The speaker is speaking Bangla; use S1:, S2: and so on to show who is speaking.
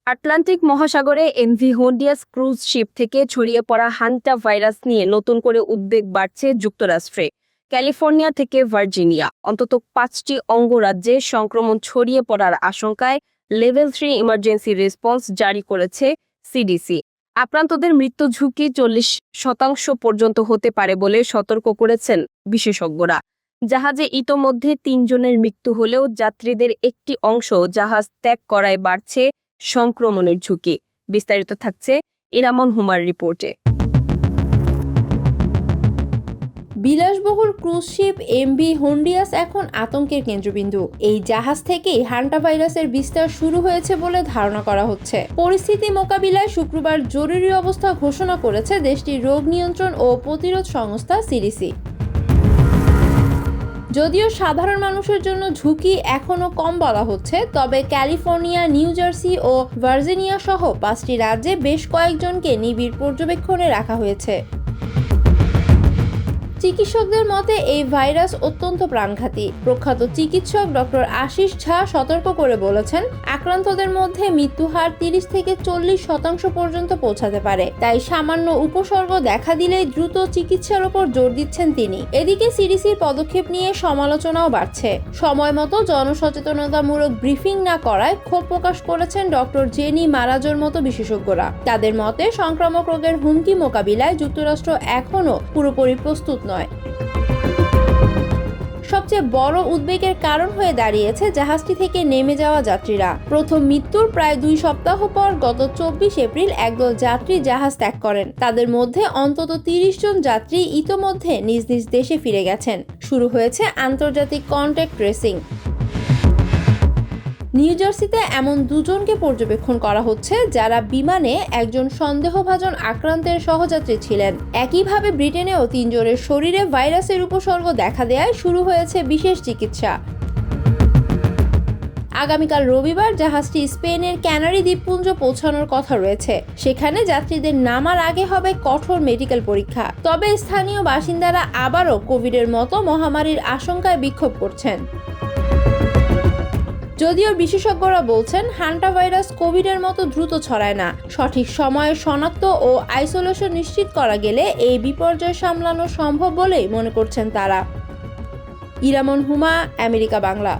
S1: আটলান্টিক মহাসাগরে এমভি হন্ডিয়াস ক্রুজ শিপ থেকে ছড়িয়ে পড়া হান্টা ভাইরাস নিয়ে নতুন করে উদ্বেগ বাড়ছে যুক্তরাষ্ট্রে। ক্যালিফোর্নিয়া থেকে ভার্জিনিয়া অন্তত 5টি অঙ্গরাজ্যে সংক্রমণ ছড়িয়ে পড়ার আশঙ্কায় লেভেল 3 ইমার্জেন্সি রেসপন্স জারি করেছে সিডিসি। আক্রান্তদের মৃত্যু ঝুঁকি 40% পর্যন্ত হতে পারে বলে সতর্ক করেছেন বিশেষজ্ঞরা। জাহাজে ইতোমধ্যে 3 জনের মৃত্যু হলেও যাত্রীদের একটি অংশ জাহাজ ত্যাগ করায় বাড়ছে সংক্রমণের ঝুঁকি। বিস্তারিত থাকছে ইরামন হুমার রিপোর্টে।
S2: বিলাসবহুল ক্রুজ শিপ এমভি হন্ডিয়াস এখন আতঙ্কের কেন্দ্রবিন্দু। এই জাহাজ থেকেই হান্টা ভাইরাসের বিস্তার শুরু হয়েছে বলে ধারণা করা হচ্ছে। পরিস্থিতি মোকাবিলায় শুক্রবার জরুরি অবস্থা ঘোষণা করেছে দেশটির রোগ নিয়ন্ত্রণ ও প্রতিরোধ সংস্থা সিডিসি। যদিও সাধারণ মানুষের জন্য ঝুঁকি এখনো কম বলা হচ্ছে, তবে ক্যালিফোর্নিয়া, নিউ জার্সি ও ভার্জিনিয়া সহ 5টি রাজ্যে বেশ কয়েকজনকে নিবিড় পর্যবেক্ষণে রাখা হয়েছে। চিকিৎসকদের মতে এই ভাইরাস অত্যন্ত প্রাণঘাতী। প্রখ্যাত চিকিৎসক ডক্টর আশিস ঝা সতর্ক করে বলেছেন, আক্রান্তদের মধ্যে মৃত্যু হার 30 থেকে 40% পর্যন্ত পৌঁছাতে পারে। তাই সামান্য উপসর্গ দেখা দিলেই দ্রুত চিকিৎসার উপর জোর দিচ্ছেন তিনি। এদিকে সিডিসির পদক্ষেপ নিয়ে সমালোচনাও বাড়ছে। সময় মতো জনসচেতনতামূলক ব্রিফিং না করায় ক্ষোভ প্রকাশ করেছেন ডক্টর জেনি মারাজোর মতো বিশেষজ্ঞরা। তাদের মতে সংক্রামক রোগের হুমকি মোকাবিলায় যুক্তরাষ্ট্র এখনও পুরোপুরি প্রস্তুত নয়। সবচেয়ে বড় উদ্বেগের কারণ হয়ে দাঁড়িয়েছে জাহাজটি থেকে নেমে যাওয়া যাত্রীরা। প্রথম মৃত্যুর প্রায় 2 সপ্তাহ পর গত 24 এপ্রিল একদল যাত্রী জাহাজ ত্যাগ করেন। তাদের মধ্যে অন্তত 30 জন যাত্রী ইতোমধ্যে নিজ নিজ দেশে ফিরে গেছেন। শুরু হয়েছে আন্তর্জাতিক কন্ট্যাক্ট ট্রেসিং। নিউ জার্সিতে এমন 2 জনকে পর্যবেক্ষণ করা হচ্ছে যারা বিমানে একজন সন্দেহভাজন আক্রান্তের সহযাত্রী ছিলেন। একইভাবে ব্রিটেনেও 3 জনের শরীরে ভাইরাসের উপসর্গ দেখা দেয়ায় শুরু হয়েছে বিশেষ চিকিৎসা। আগামীকাল রবিবার জাহাজটি স্পেনের ক্যানারি দ্বীপপুঞ্জ পৌঁছানোর কথা রয়েছে। সেখানে যাত্রীদের নামার আগে হবে কঠোর মেডিকেল পরীক্ষা। তবে স্থানীয় বাসিন্দারা আবারও কোভিডের মতো মহামারীর আশঙ্কায় বিক্ষোভ করছেন। যদিও বিশেষজ্ঞরা বলছেন, হান্টা ভাইরাস কোভিডের মতো দ্রুত ছড়ায় না। সঠিক সময়ে শনাক্ত ও আইসোলেশন নিশ্চিত করা গেলে এই বিপর্যয় সামলানো সম্ভব বলেই মনে করছেন তারা। ইরামন হুমা, আমেরিকা বাংলা।